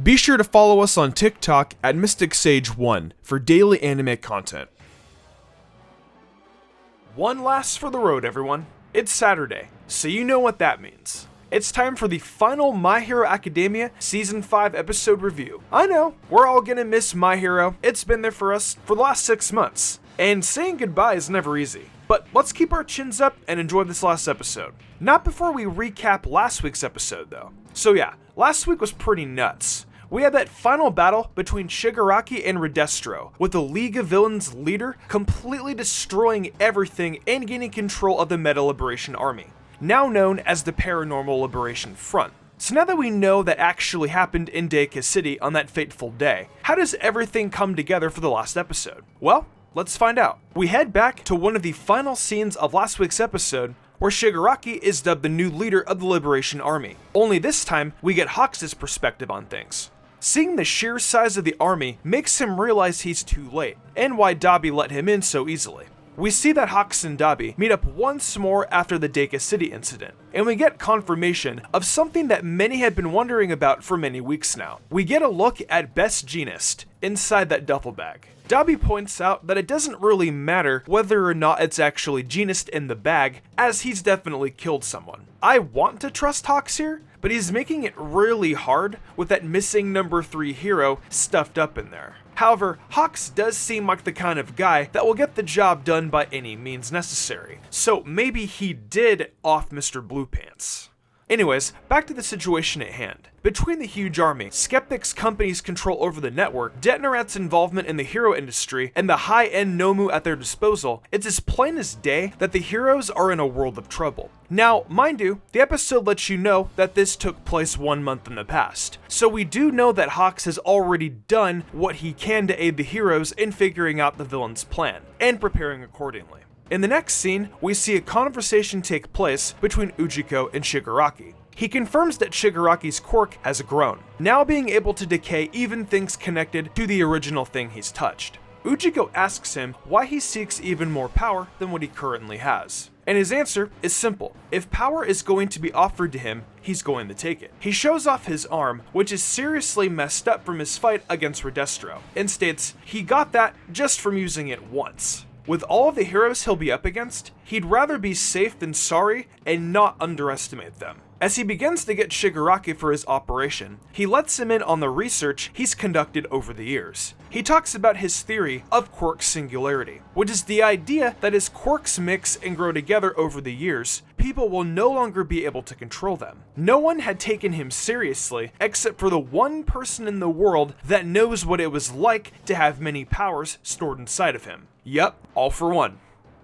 Be sure to follow us on TikTok at MysticSage1 for daily anime content. One last for the road, everyone. It's Saturday, so you know what that means. It's time for the final My Hero Academia Season 5 episode review. I know, we're all gonna miss My Hero. It's been there for us for the last 6 months, and saying goodbye is never easy. But let's keep our chins up and enjoy this last episode. Not before we recap last week's episode, though. So yeah, last week was pretty nuts. We had that final battle between Shigaraki and Redestro, with the League of Villains leader completely destroying everything and gaining control of the Meta Liberation Army, now known as the Paranormal Liberation Front. So now that we know what actually happened in Deika City on that fateful day, how does everything come together for the last episode? Well, let's find out. We head back to one of the final scenes of last week's episode, where Shigaraki is dubbed the new leader of the Liberation Army. Only this time, we get Hawks' perspective on things. Seeing the sheer size of the army makes him realize he's too late, and why Dabi let him in so easily. We see that Hawks and Dabi meet up once more after the Deika City incident, and we get confirmation of something that many had been wondering about for many weeks now. We get a look at Best Jeanist inside that duffel bag. Dabi points out that it doesn't really matter whether or not it's actually Jeanist in the bag, as he's definitely killed someone. I want to trust Hawks here, but he's making it really hard with that missing number 3 hero stuffed up in there. However, Hawks does seem like the kind of guy that will get the job done by any means necessary, so maybe he did off Mr. Blue Pants. Anyways, back to the situation at hand. Between the huge army, Skeptic's company's control over the network, Detonarat's involvement in the hero industry, and the high-end Nomu at their disposal, it's as plain as day that the heroes are in a world of trouble. Now, mind you, the episode lets you know that this took place 1 month in the past, so we do know that Hawks has already done what he can to aid the heroes in figuring out the villain's plan, and preparing accordingly. In the next scene, we see a conversation take place between Ujiko and Shigaraki. He confirms that Shigaraki's quirk has grown, now being able to decay even things connected to the original thing he's touched. Ujiko asks him why he seeks even more power than what he currently has. And his answer is simple. If power is going to be offered to him, he's going to take it. He shows off his arm, which is seriously messed up from his fight against Redestro, and states he got that just from using it once. With all of the heroes he'll be up against, he'd rather be safe than sorry and not underestimate them. As he begins to get Shigaraki for his operation, he lets him in on the research he's conducted over the years. He talks about his theory of quirk singularity, which is the idea that as quirks mix and grow together over the years, people will no longer be able to control them. No one had taken him seriously except for the one person in the world that knows what it was like to have many powers stored inside of him. Yup, all for one.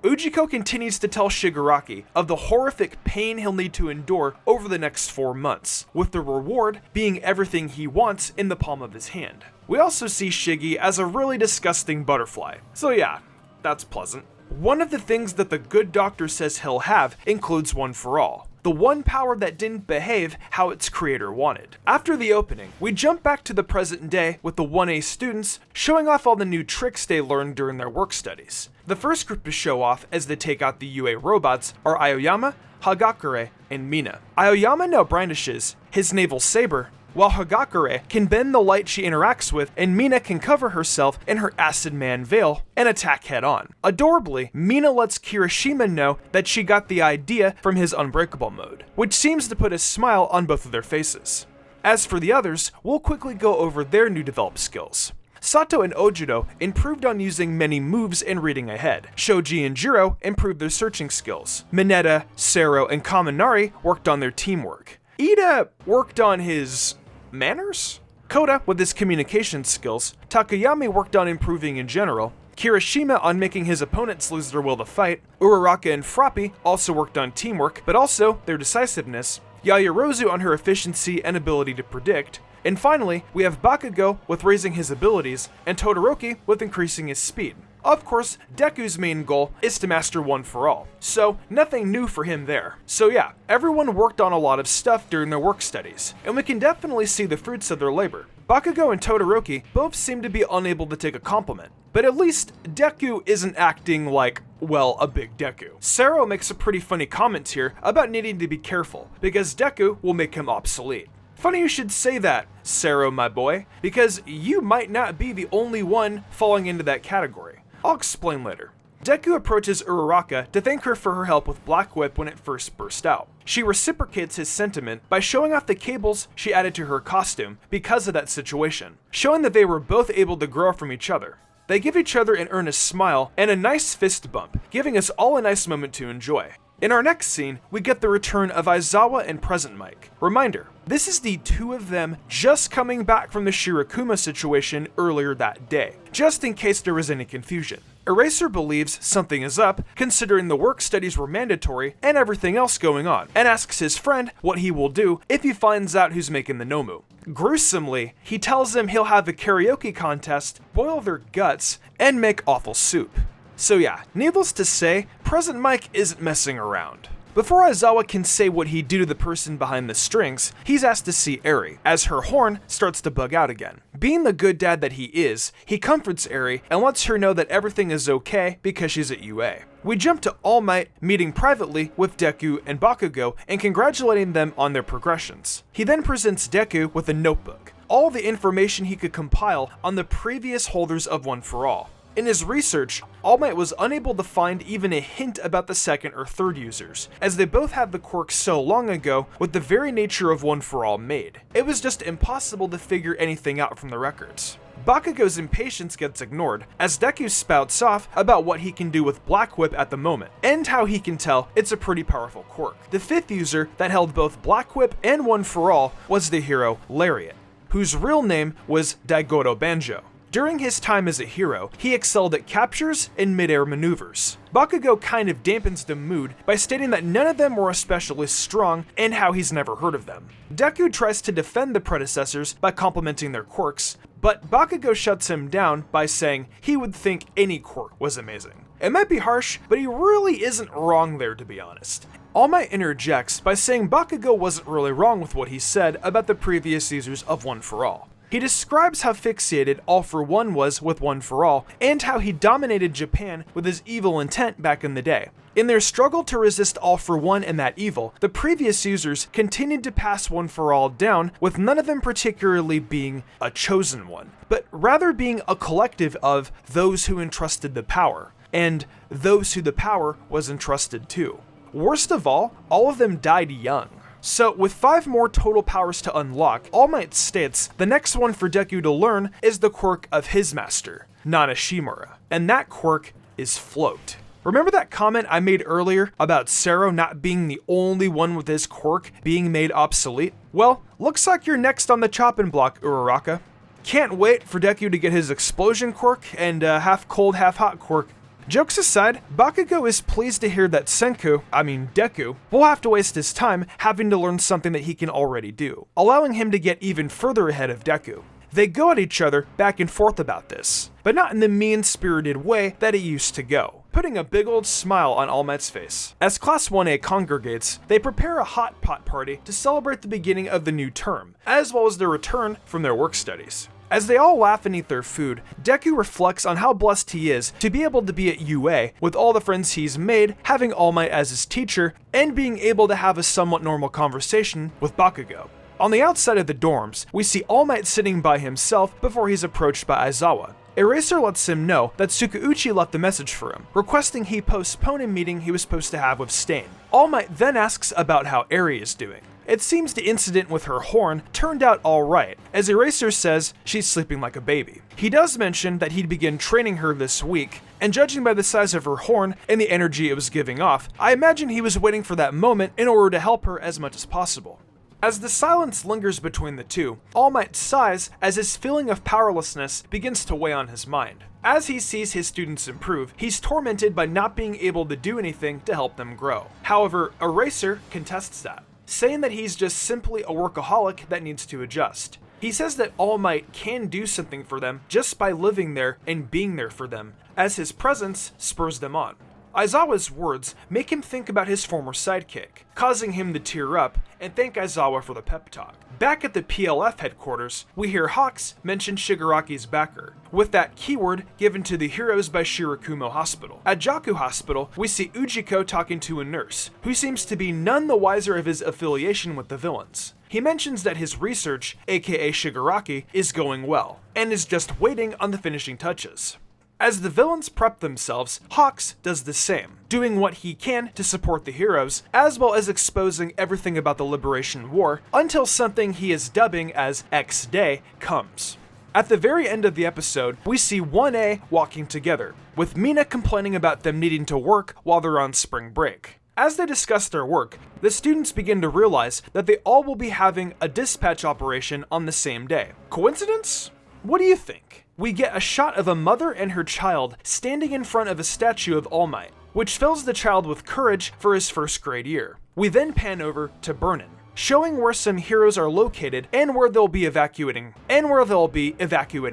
Ujiko continues to tell Shigaraki of the horrific pain he'll need to endure over the next 4 months, with the reward being everything he wants in the palm of his hand. We also see Shiggy as a really disgusting butterfly, so yeah, that's pleasant. One of the things that the good doctor says he'll have includes One for All, the one power that didn't behave how its creator wanted. After the opening, we jump back to the present day with the 1A students showing off all the new tricks they learned during their work studies. The first group to show off as they take out the UA robots are Aoyama, Hagakure, and Mina. Aoyama now brandishes his naval saber, while Hagakure can bend the light she interacts with, and Mina can cover herself in her Acid Man veil and attack head on. Adorably, Mina lets Kirishima know that she got the idea from his Unbreakable mode, which seems to put a smile on both of their faces. As for the others, we'll quickly go over their new developed skills. Sato and Ojiro improved on using many moves and reading ahead. Shoji and Jiro improved their searching skills. Mineta, Sero, and Kaminari worked on their teamwork. Ida worked on his manners? Koda with his communication skills. Takayami worked on improving in general. Kirishima on making his opponents lose their will to fight. Uraraka and Froppy also worked on teamwork, but also their decisiveness. Yaoyorozu on her efficiency and ability to predict. And finally, we have Bakugo with raising his abilities, and Todoroki with increasing his speed. Of course, Deku's main goal is to master One for All, so nothing new for him there. So yeah, everyone worked on a lot of stuff during their work studies, and we can definitely see the fruits of their labor. Bakugo and Todoroki both seem to be unable to take a compliment, but at least Deku isn't acting like, well, a big Deku. Sero makes a pretty funny comment here about needing to be careful, because Deku will make him obsolete. Funny you should say that, Sero my boy, because you might not be the only one falling into that category. I'll explain later. Deku approaches Uraraka to thank her for her help with Black Whip when it first burst out. She reciprocates his sentiment by showing off the cables she added to her costume because of that situation, showing that they were both able to grow from each other. They give each other an earnest smile and a nice fist bump, giving us all a nice moment to enjoy. In our next scene, we get the return of Aizawa and Present Mic. Reminder, this is the two of them just coming back from the Shirakuma situation earlier that day, just in case there was any confusion. Eraser believes something is up, considering the work studies were mandatory and everything else going on, and asks his friend what he will do if he finds out who's making the Nomu. Gruesomely, he tells them he'll have a karaoke contest, boil their guts, and make awful soup. So yeah, needless to say, Present Mic isn't messing around. Before Aizawa can say what he'd do to the person behind the strings, he's asked to see Eri, as her horn starts to bug out again. Being the good dad that he is, he comforts Eri and lets her know that everything is okay because she's at UA. We jump to All Might meeting privately with Deku and Bakugo and congratulating them on their progressions. He then presents Deku with a notebook, all the information he could compile on the previous holders of One For All. In his research, All Might was unable to find even a hint about the second or third users, as they both had the quirk so long ago with the very nature of One For All made. It was just impossible to figure anything out from the records. Bakugo's impatience gets ignored, as Deku spouts off about what he can do with Black Whip at the moment, and how he can tell it's a pretty powerful quirk. The fifth user that held both Black Whip and One For All was the hero Lariat, whose real name was Daigoro Banjo. During his time as a hero, he excelled at captures and mid-air maneuvers. Bakugo kind of dampens the mood by stating that none of them were especially strong and how he's never heard of them. Deku tries to defend the predecessors by complimenting their quirks, but Bakugo shuts him down by saying he would think any quirk was amazing. It might be harsh, but he really isn't wrong there, to be honest. All Might interjects by saying Bakugo wasn't really wrong with what he said about the previous users of One For All. He describes how fixated All For One was with One For All, and how he dominated Japan with his evil intent back in the day. In their struggle to resist All For One and that evil, the previous users continued to pass One For All down, with none of them particularly being a chosen one, but rather being a collective of those who entrusted the power, and those who the power was entrusted to. Worst of all of them died young. So, with 5 more total powers to unlock, All Might states the next one for Deku to learn is the quirk of his master, Nana Shimura, and that quirk is Float. Remember that comment I made earlier about Sero not being the only one with his quirk being made obsolete? Well, looks like you're next on the chopping block, Uraraka. Can't wait for Deku to get his explosion quirk and half cold, half hot quirk. Jokes aside, Bakugo is pleased to hear that Deku, will have to waste his time having to learn something that he can already do, allowing him to get even further ahead of Deku. They go at each other back and forth about this, but not in the mean-spirited way that it used to go, putting a big old smile on All Might's face. As Class 1A congregates, they prepare a hot pot party to celebrate the beginning of the new term, as well as their return from their work studies. As they all laugh and eat their food, Deku reflects on how blessed he is to be able to be at UA with all the friends he's made, having All Might as his teacher, and being able to have a somewhat normal conversation with Bakugo. On the outside of the dorms, we see All Might sitting by himself before he's approached by Aizawa. Eraser lets him know that Tsukauchi left a message for him, requesting he postpone a meeting he was supposed to have with Stain. All Might then asks about how Eri is doing. It seems the incident with her horn turned out alright, as Eraser says she's sleeping like a baby. He does mention that he'd begin training her this week, and judging by the size of her horn and the energy it was giving off, I imagine he was waiting for that moment in order to help her as much as possible. As the silence lingers between the two, All Might sighs as his feeling of powerlessness begins to weigh on his mind. As he sees his students improve, he's tormented by not being able to do anything to help them grow. However, Eraser contests that, saying that he's just simply a workaholic that needs to adjust. He says that All Might can do something for them just by living there and being there for them, as his presence spurs them on. Aizawa's words make him think about his former sidekick, causing him to tear up and thank Aizawa for the pep talk. Back at the PLF headquarters, we hear Hawks mention Shigaraki's backer, with that keyword given to the heroes by Shirakumo Hospital. At Jaku Hospital, we see Ujiko talking to a nurse, who seems to be none the wiser of his affiliation with the villains. He mentions that his research, aka Shigaraki, is going well, and is just waiting on the finishing touches. As the villains prep themselves, Hawks does the same, doing what he can to support the heroes, as well as exposing everything about the Liberation War, until something he is dubbing as X-Day comes. At the very end of the episode, we see 1A walking together, with Mina complaining about them needing to work while they're on spring break. As they discuss their work, the students begin to realize that they all will be having a dispatch operation on the same day. Coincidence? What do you think? We get a shot of a mother and her child standing in front of a statue of All Might, which fills the child with courage for his first grade year. We then pan over to Burnin, showing where some heroes are located and where they'll be evacuating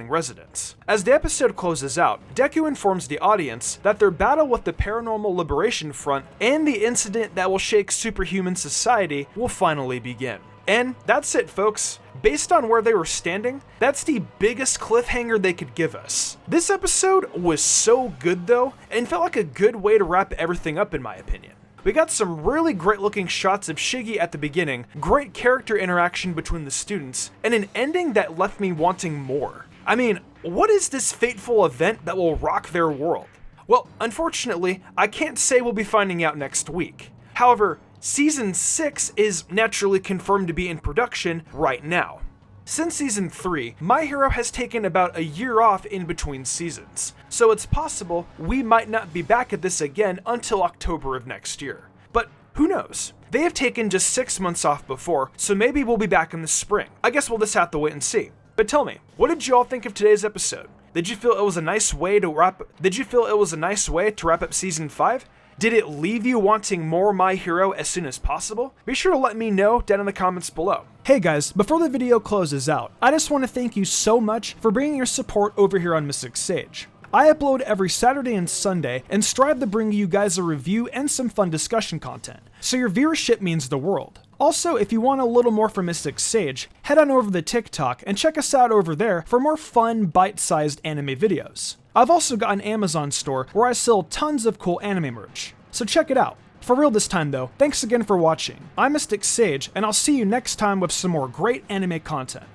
residents. As the episode closes out, Deku informs the audience that their battle with the Paranormal Liberation Front and the incident that will shake superhuman society will finally begin. And that's it, folks. Based on where they were standing, that's the biggest cliffhanger they could give us. This episode was so good though, and felt like a good way to wrap everything up in my opinion. We got some really great looking shots of Shiggy at the beginning, great character interaction between the students, and an ending that left me wanting more. I mean, what is this fateful event that will rock their world? Well, unfortunately, I can't say we'll be finding out next week. However, Season 6 is naturally confirmed to be in production right now. Since Season 3, My Hero has taken about a year off in between seasons, so it's possible we might not be back at this again until October of next year. But who knows? They have taken just 6 months off before, so maybe we'll be back in the spring. I guess we'll just have to wait and see. But tell me, what did you all think of today's episode? Did you feel it was a nice way to wrap up Season 5? Did it leave you wanting more My Hero as soon as possible? Be sure to let me know down in the comments below. Hey guys, before the video closes out, I just want to thank you so much for bringing your support over here on Mystic Sage. I upload every Saturday and Sunday and strive to bring you guys a review and some fun discussion content, so your viewership means the world. Also, if you want a little more from Mystic Sage, head on over to TikTok and check us out over there for more fun, bite-sized anime videos. I've also got an Amazon store where I sell tons of cool anime merch, so check it out. For real this time though, thanks again for watching. I'm Mystic Sage, and I'll see you next time with some more great anime content.